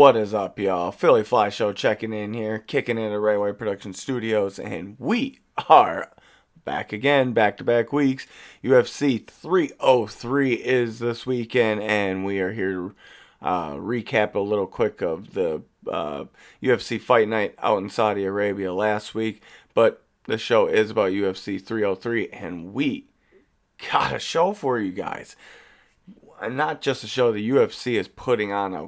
What is up, y'all? PhilyflShow checking in here, kicking in at Railway Production Studios, and we are back again, back-to-back weeks. UFC 303 is this weekend, and we are here to recap a little quick of the UFC Fight Night out in Saudi Arabia last week. But the show is about UFC 303, and we got a show for you guys. And not just a show, the UFC is putting on a...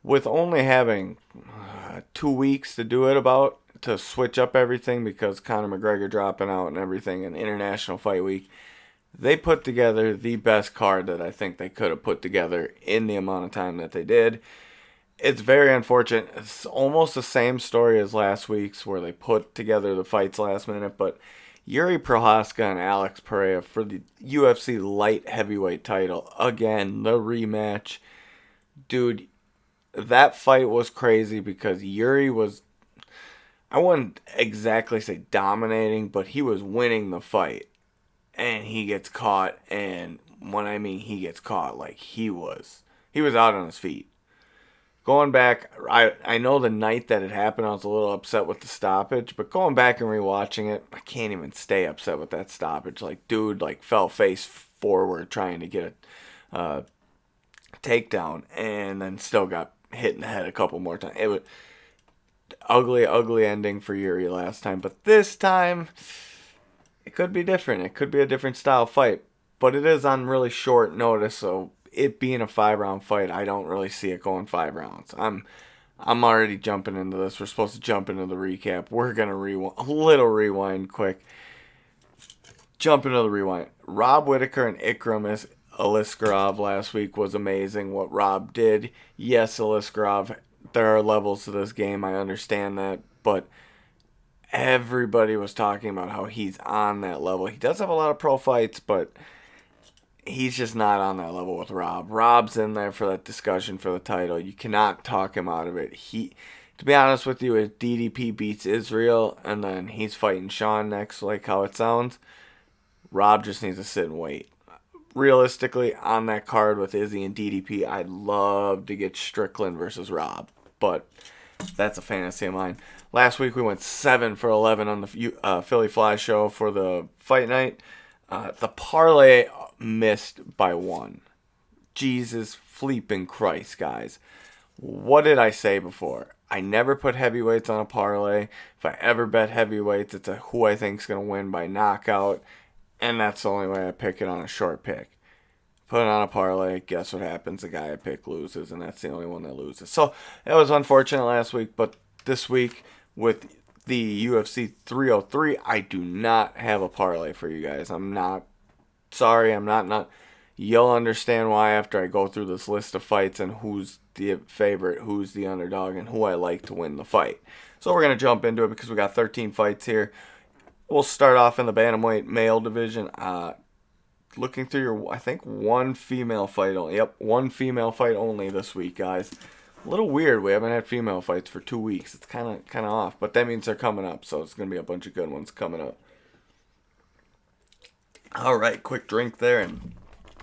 With only having 2 weeks to do it to switch up everything because Conor McGregor dropping out and everything in International Fight Week, they put together the best card that I think they could have put together in the amount of time that they did. It's very unfortunate. It's almost the same story as last week's where they put together the fights last minute, but Jiri Prochazka and Alex Pereira for the UFC light heavyweight title. Again, the rematch. Dude, that fight was crazy because Jiri was, I wouldn't exactly say dominating, but he was winning the fight. And he gets caught, and when I mean he gets caught, like he was out on his feet. Going back, I know the night that it happened, I was a little upset with the stoppage, but going back and rewatching it, I can't even stay upset with that stoppage. Like, dude, fell face forward trying to get a takedown, and then still got hit in the head a couple more times. It was ugly ending for Jiri last time, but this time it could be different. It could be a different style fight, but it is on really short notice, so it being a 5-round fight, I don't really see it going 5 rounds. I'm already jumping into this. We're supposed to jump into the recap. We're gonna rewind quick. Jump into the rewind. Rob Whittaker and Ikram Aliskerov last week was amazing. What Rob did. Yes, Aliskerov. There are levels to this game. I understand that, but everybody was talking about how he's on that level. He does have a lot of pro fights, but he's just not on that level with Rob. Rob's in there for that discussion for the title. You cannot talk him out of it. To be honest with you, if DDP beats Israel and then he's fighting Sean next, like how it sounds, Rob just needs to sit and wait. Realistically, on that card with Izzy and DDP, I'd love to get Strickland versus Rob, but that's a fantasy of mine. Last week we went 7 for 11 on the Philly Fly Show for the fight night. The parlay missed by 1. Jesus flipping Christ, guys. What did I say before? I never put heavyweights on a parlay. If I ever bet heavyweights, it's who I think's going to win by knockout. And that's the only way I pick it on a short pick. Put it on a parlay, guess what happens? The guy I pick loses, and that's the only one that loses. So, it was unfortunate last week, but this week with the UFC 303, I do not have a parlay for you guys. I'm not sorry. I'm not. You'll understand why after I go through this list of fights and who's the favorite, who's the underdog, and who I like to win the fight. So we're going to jump into it because we got 13 fights here. We'll start off in the bantamweight male division. Looking through I think one female fight only. Yep, one female fight only this week, guys. A little weird. We haven't had female fights for 2 weeks. It's kind of off, but that means they're coming up, so it's going to be a bunch of good ones coming up. All right, quick drink there, and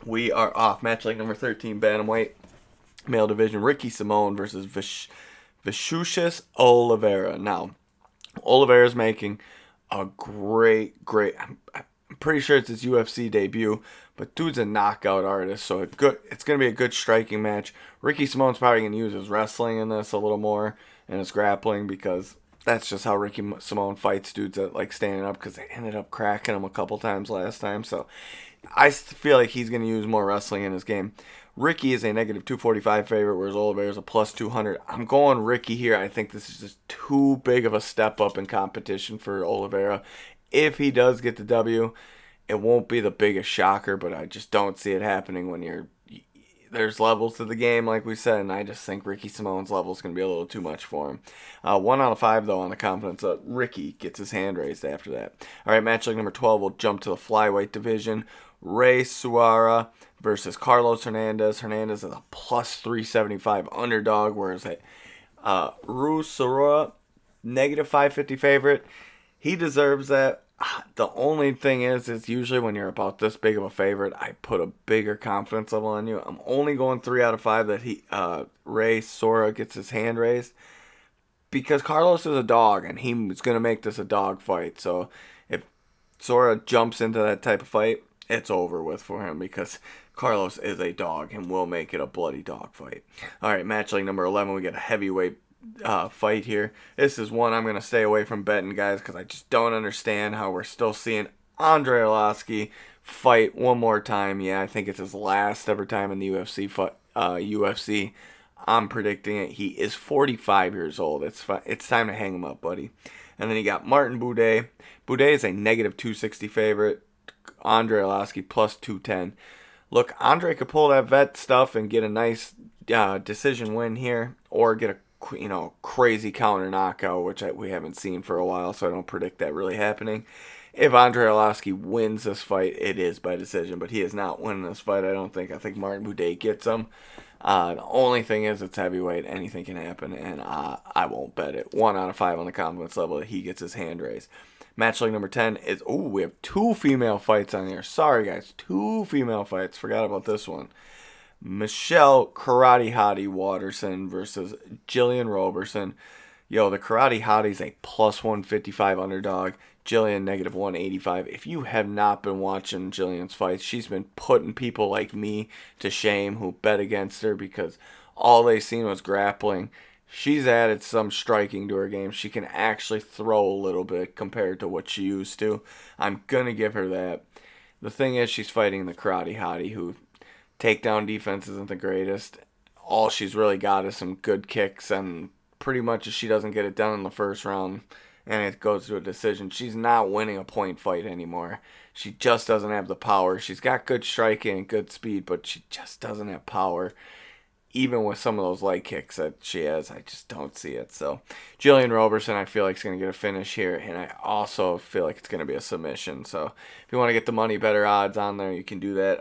we are off. Match like number 13, bantamweight, male division. Ricky Simón versus Vicious Oliveira. Now, Oliveira's making a great. I'm pretty sure it's his UFC debut, but dude's a knockout artist, so it's going to be a good striking match. Ricky Simón's probably going to use his wrestling in this a little more and his grappling because that's just how Ricky Simón fights dudes that like standing up because they ended up cracking him a couple times last time. So I feel like he's going to use more wrestling in his game. Ricky is a negative 245 favorite, whereas Oliveira is a plus 200. I'm going Ricky here. I think this is just too big of a step up in competition for Oliveira. If he does get the W, it won't be the biggest shocker, but I just don't see it happening when there's levels to the game, like we said, and I just think Ricky Simón's level is going to be a little too much for him. 1 out of 5, though, on the confidence. Ricky gets his hand raised after that. All right, match like number 12, we'll jump to the flyweight division. Ray Suara versus Carlos Hernandez. Hernandez is a plus 375 underdog, whereas Ru Suara, negative 550 favorite. He deserves that. The only thing is usually when you're about this big of a favorite, I put a bigger confidence level on you. I'm only going 3 out of 5 that Ray Sora gets his hand raised because Carlos is a dog and he's gonna make this a dog fight. So if Sora jumps into that type of fight, it's over with for him because Carlos is a dog and will make it a bloody dog fight. All right, match like number 11, we get a heavyweight fight here. This is one I'm going to stay away from betting, guys, because I just don't understand how we're still seeing Andre Arlovski fight one more time. Yeah, I think it's his last ever time in the UFC. I'm predicting it. He is 45 years old. It's time to hang him up, buddy. And then you got Martin Buday. Buday is a negative 260 favorite. Andre Arlovski plus 210. Look, Andre could pull that vet stuff and get a nice decision win here, or get a crazy counter knockout, which we haven't seen for a while, so I don't predict that really happening. If Andre Arlovski wins this fight, it is by decision, but he is not winning this fight, I don't think. I think Martin Buday gets him. The only thing is it's heavyweight. Anything can happen, and I won't bet it. 1 out of 5 on the confidence level that he gets his hand raised. Match like number 10 is, we have 2 female fights on here. Sorry, guys. 2 female fights. Forgot about this one. Michelle Karate Hottie Watterson versus Jillian Roberson. Yo, the Karate Hottie's a plus 155 underdog. Jillian negative 185. If you have not been watching Jillian's fights, she's been putting people like me to shame who bet against her because all they seen was grappling. She's added some striking to her game. She can actually throw a little bit compared to what she used to. I'm going to give her that. The thing is, she's fighting the Karate Hottie, who takedown defense isn't the greatest. All she's really got is some good kicks, and pretty much if she doesn't get it done in the first round and it goes to a decision, she's not winning a point fight anymore. She just doesn't have the power. She's got good striking and good speed, but she just doesn't have power. Even with some of those leg kicks that she has, I just don't see it. So, Jillian Roberson, I feel like, is going to get a finish here, and I also feel like it's going to be a submission. So, if you want to get the money better odds on there, you can do that.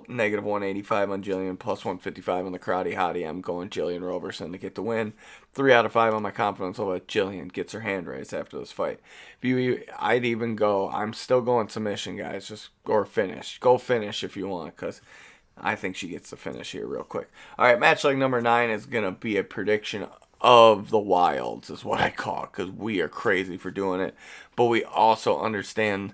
Negative 185 on Jillian, plus 155 on the Karate Hottie. I'm going Jillian Roberson to get the win. 3 out of 5 on my confidence level that Jillian gets her hand raised after this fight. I'd even go, I'm still going submission, guys, or finish. Go finish if you want, because I think she gets the finish here real quick. All right, match like number 9 is going to be a prediction of the wilds, is what I call it, because we are crazy for doing it. But we also understand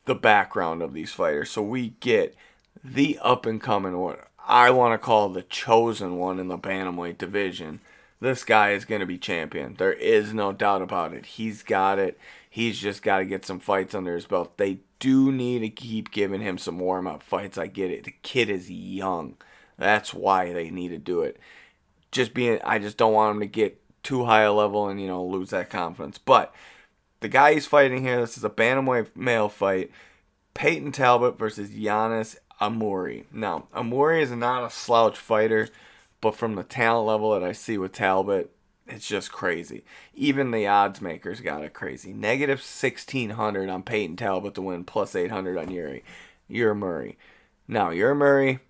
the background of these fighters. So we get the up-and-coming, what I want to call the chosen one in the bantamweight division. This guy is going to be champion. There is no doubt about it. He's got it. He's just got to get some fights under his belt. They do need to keep giving him some warm-up fights. I get it. The kid is young. That's why they need to do it. I just don't want him to get too high a level and, lose that confidence. But the guy he's fighting here, this is a bantamweight male fight. Peyton Talbot versus Giannis Amuri. Now, Amuri is not a slouch fighter, but from the talent level that I see with Talbot, it's just crazy. Even the odds makers got it crazy. Negative 1,600 on Peyton Talbot to win, plus 800 on Yuri Murray. Now, Yuri Murray,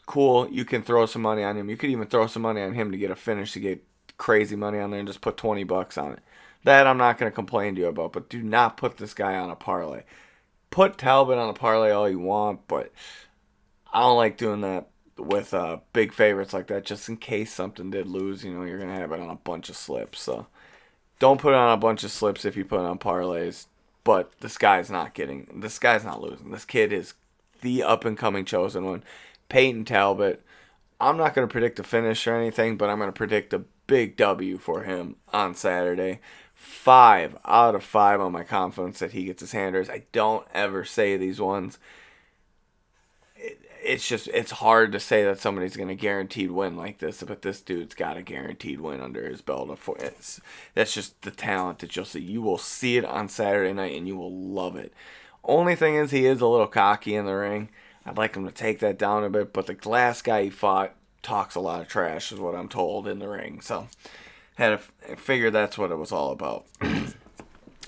cool. You can throw some money on him. You could even throw some money on him to get a finish, to get crazy money on there and just put $20 on it. That I'm not going to complain to you about, but do not put this guy on a parlay. Put Talbot on a parlay all you want, but I don't like doing that with big favorites like that, just in case something did lose. You're going to have it on a bunch of slips. So don't put it on a bunch of slips if you put it on parlays. But this guy's not losing. This kid is the up-and-coming chosen one. Peyton Talbot. I'm not going to predict a finish or anything, but I'm going to predict a big W for him on Saturday. 5 out of 5 on my confidence that he gets his hand raised. I don't ever say these ones. It's hard to say that somebody's going to guaranteed win like this, but this dude's got a guaranteed win under his belt. That's just the talent that you'll see. You will see it on Saturday night, and you will love it. Only thing is, he is a little cocky in the ring. I'd like him to take that down a bit, but the last guy he fought talks a lot of trash, is what I'm told, in the ring. So, I figured that's what it was all about. All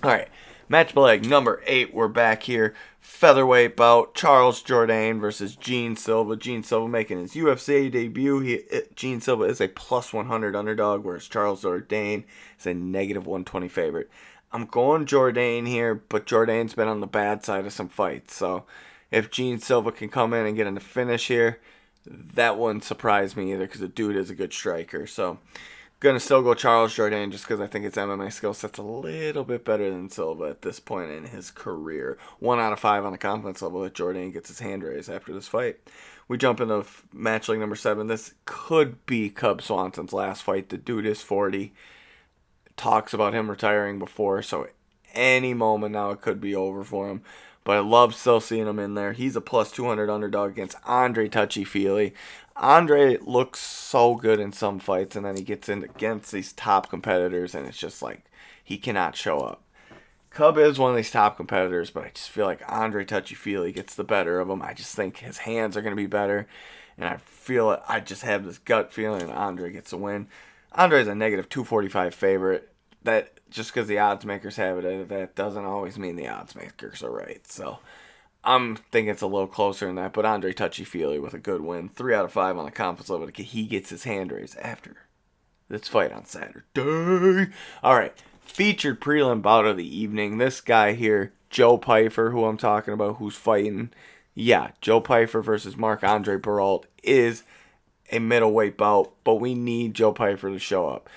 right. Match leg number 8, we're back here. Featherweight bout, Charles Jourdain versus Gene Silva. Gene Silva making his UFC debut. Gene Silva is a plus 100 underdog, whereas Charles Jourdain is a negative 120 favorite. I'm going Jourdain here, but Jourdain's been on the bad side of some fights. So if Gene Silva can come in and get in the finish here, that wouldn't surprise me either because the dude is a good striker. So gonna still go Charles Jourdain just because I think his MMA skill set's a little bit better than Silva at this point in his career. 1 out of 5 on the confidence level that Jourdain gets his hand raised after this fight. We jump into match league number 7. This could be Cub Swanson's last fight. The dude is 40. Talks about him retiring before, so any moment now it could be over for him. But I love still seeing him in there. He's a plus 200 underdog against Andre Touchy-Feely. Andre looks so good in some fights, and then he gets in against these top competitors, and it's just like he cannot show up. Cub is one of these top competitors, but I just feel like Andre Touchy-Feely gets the better of him. I just think his hands are going to be better, and I just have this gut feeling that Andre gets a win. Andre's a negative 245 favorite. That just because the odds makers have it, that doesn't always mean the odds makers are right. So I'm thinking it's a little closer than that. But Andre Touchy-Feely with a good win, 3 out of 5 on the confidence level. He gets his hand raised after this fight on Saturday. All right, featured prelim bout of the evening. This guy here, Joe Pyfer, who I'm talking about, who's fighting. Yeah, Joe Pyfer versus Marc-Andre Baralt is a middleweight bout, but we need Joe Pyfer to show up.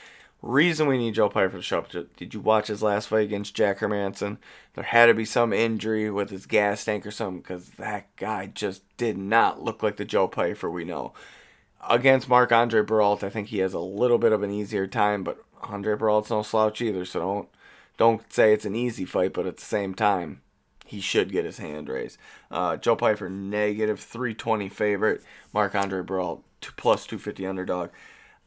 Reason we need Joe Pyfer to show up. Did you watch his last fight against Jack Hermanson? There had to be some injury with his gas tank or something because that guy just did not look like the Joe Pyfer we know. Against Marc-Andre Baralt, I think he has a little bit of an easier time, but Andre Baralt's no slouch either, so don't say it's an easy fight, but at the same time, he should get his hand raised. Joe Pyfer, negative 320 favorite. Marc-Andre Baralt, plus 250 underdog.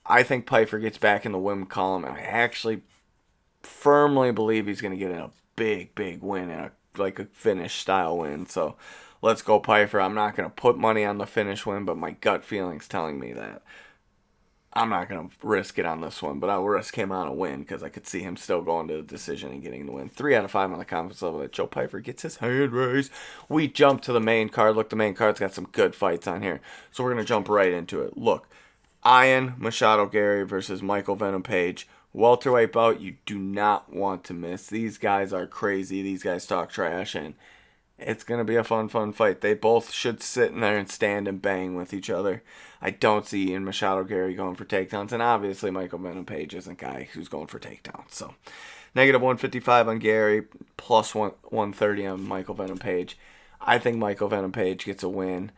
I think Pyfer gets back in the win column, and I actually firmly believe he's going to get a big, big win, and a finish-style win. So let's go Pyfer. I'm not going to put money on the finish win, but my gut feeling's telling me that. I'm not going to risk it on this one, but I'll risk him on a win because I could see him still going to the decision and getting the win. 3 out of 5 on the confidence level that Joe Pyfer gets his hand raised. We jump to the main card. Look, the main card's got some good fights on here, so we're going to jump right into it. Look. Ian Machado Gary versus Michael Venom Page. Welterweight bout you do not want to miss. These guys are crazy. These guys talk trash, and it's going to be a fun fight. They both should sit in there and stand and bang with each other. I don't see Ian Machado Gary going for takedowns, and obviously Michael Venom Page isn't a guy who's going for takedowns. So, negative 155 on Gary, plus 130 on Michael Venom Page. I think Michael Venom Page gets a win.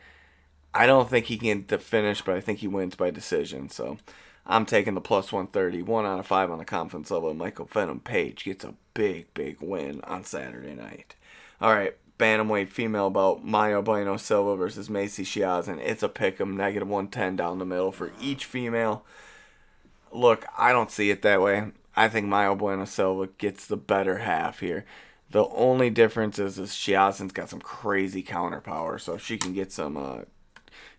I don't think he can finish, but I think he wins by decision. So I'm taking the plus 130. 1 out of 5 on the confidence level. Michael Venom Page gets a big, big win on Saturday night. All right, bantamweight female bout Maya Bueno Silva versus Macy Chiasson. It's a pick 'em, negative 110 down the middle for each female. Look, I don't see it that way. I think Maya Bueno Silva gets the better half here. The only difference is Chiasson's got some crazy counter power, so if she can get some...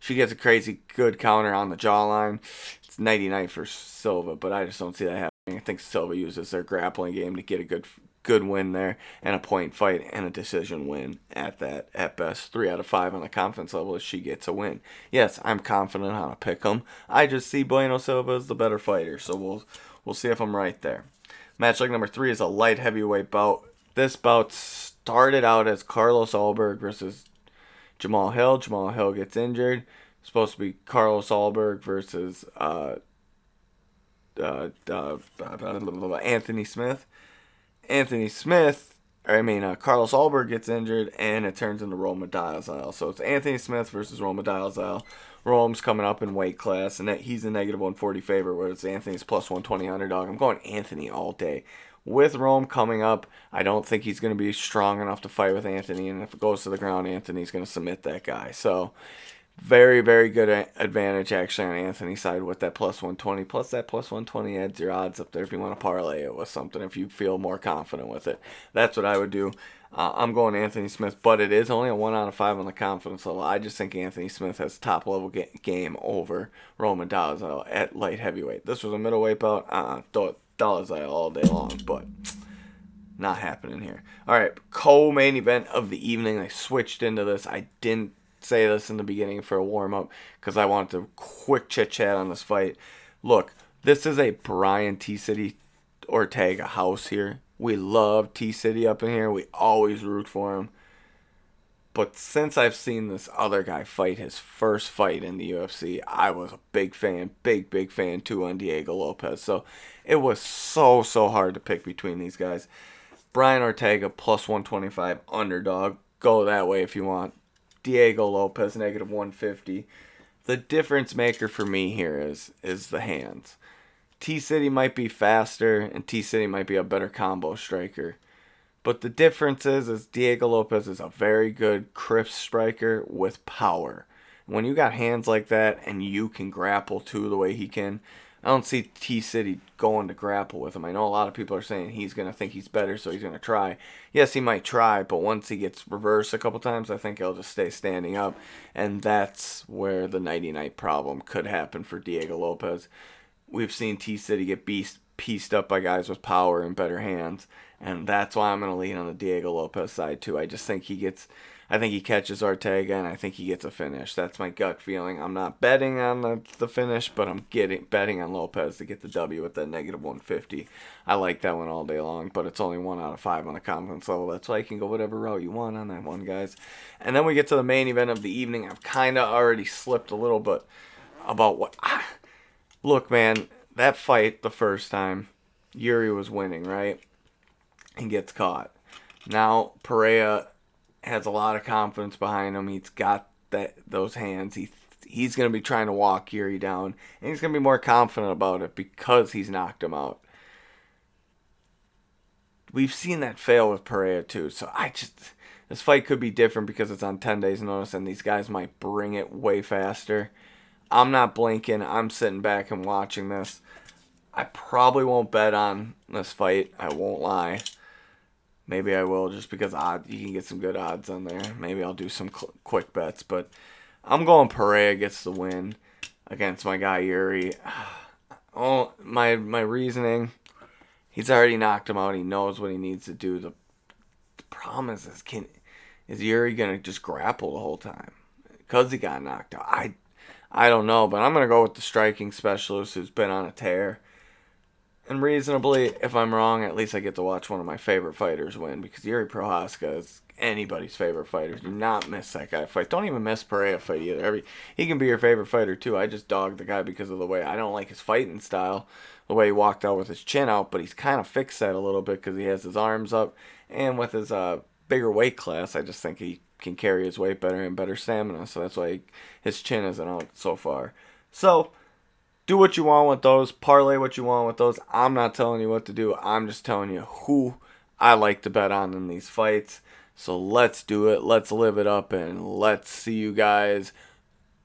She gets a crazy good counter on the jawline. It's nighty-night for Silva, but I just don't see that happening. I think Silva uses their grappling game to get a good win there and a point fight and a decision win at best. 3 out of 5 on the confidence level if she gets a win. Yes, I'm confident how to pick them. I just see Bueno Silva as the better fighter, so we'll see if I'm right there. Match like number 3 is a light heavyweight bout. This bout started out as Carlos Ulberg versus Jamal Hill. Jamal Hill gets injured. It's supposed to be Carlos Ulberg versus Anthony Smith. Carlos Ulberg gets injured, and it turns into Roma Diazal. So it's Anthony Smith versus Roma Diazal. Rome's coming up in weight class, and he's a negative 140 favorite, whereas Anthony's plus 120 underdog. I'm going Anthony all day. With Rome coming up, I don't think he's going to be strong enough to fight with Anthony, and if it goes to the ground, Anthony's going to submit that guy. So, very, very good advantage actually on Anthony's side with that plus 120. Plus, that plus 120 adds your odds up there if you want to parlay it with something, if you feel more confident with it. That's what I would do. I'm going Anthony Smith, but it is only a 1 out of 5 on the confidence level. I just think Anthony Smith has top level game over Roman Dolezal at light heavyweight. This was a middleweight bout. Dolezal all day long, but not happening here. All right, co-main event of the evening. I switched into this. I didn't say this in the beginning for a warm-up because I wanted to quick chit-chat on this fight. Look, this is a Brian T. City Ortega house here. We love T-City up in here. We always root for him. But since I've seen this other guy fight his first fight in the UFC, I was a big fan, big fan too on Diego Lopez. So it was so hard to pick between these guys. Brian Ortega plus 125 underdog. Go that way if you want. Diego Lopez negative 150. The difference maker for me here is the hands. T-City might be faster and T-City might be a better combo striker. But the difference is Diego Lopez is a very good, crisp striker with power. When you got hands like that and you can grapple too the way he can, I don't see T-City going to grapple with him. I know a lot of people are saying he's going to think he's better, so he's going to try. Yes, he might try, but once he gets reversed a couple times, I think he'll just stay standing up. And that's where the nighty-night problem could happen for Diego Lopez. We've seen T-City get pieced up by guys with power and better hands. And that's why I'm going to lean on the Diego Lopez side, too. I just think I think he catches Ortega, and I think he gets a finish. That's my gut feeling. I'm not betting on the finish, but I'm betting on Lopez to get the W with that negative 150. I like that one all day long, but it's only 1 out of 5 on the confidence level. That's why you can go whatever route you want on that one, guys. And then we get to the main event of the evening. I've kind of already slipped a little bit about what... Look, man, that fight the first time, Jiri was winning, right? And gets caught. Now Pereira has a lot of confidence behind him. He's got those hands. He's going to be trying to walk Jiri down, and he's going to be more confident about it because he's knocked him out. We've seen that fail with Pereira too. So this fight could be different because it's on 10 days notice, and these guys might bring it way faster. I'm not blinking. I'm sitting back and watching this. I probably won't bet on this fight. I won't lie. Maybe I will just because you can get some good odds on there. Maybe I'll do some quick bets. But I'm going Pereira gets the win against my guy Jiri. Oh, my reasoning, he's already knocked him out. He knows what he needs to do. The problem is Jiri going to just grapple the whole time? Because he got knocked out. I don't know, but I'm going to go with the striking specialist who's been on a tear. And reasonably, if I'm wrong, at least I get to watch one of my favorite fighters win, because Jiri Prochazka is anybody's favorite fighter. Do not miss that guy fight. Don't even miss Pereira fight either. He can be your favorite fighter too. I just dog the guy because of the way I don't like his fighting style, the way he walked out with his chin out, but he's kind of fixed that a little bit because he has his arms up, and with his bigger weight class, I just think he can carry his weight better and better stamina. So that's why his chin isn't out so far. So do what you want with those. Parlay what you want with those. I'm not telling you what to do. I'm just telling you who I like to bet on in these fights. So let's do it. Let's live it up, and let's see you guys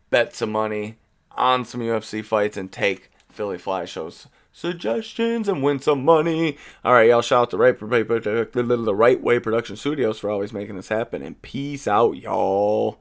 bet some money on some UFC fights and take PhilyflShow's suggestions and win some money. All right, y'all. Shout out to the Right Way Production Studios for always making this happen. And peace out, y'all.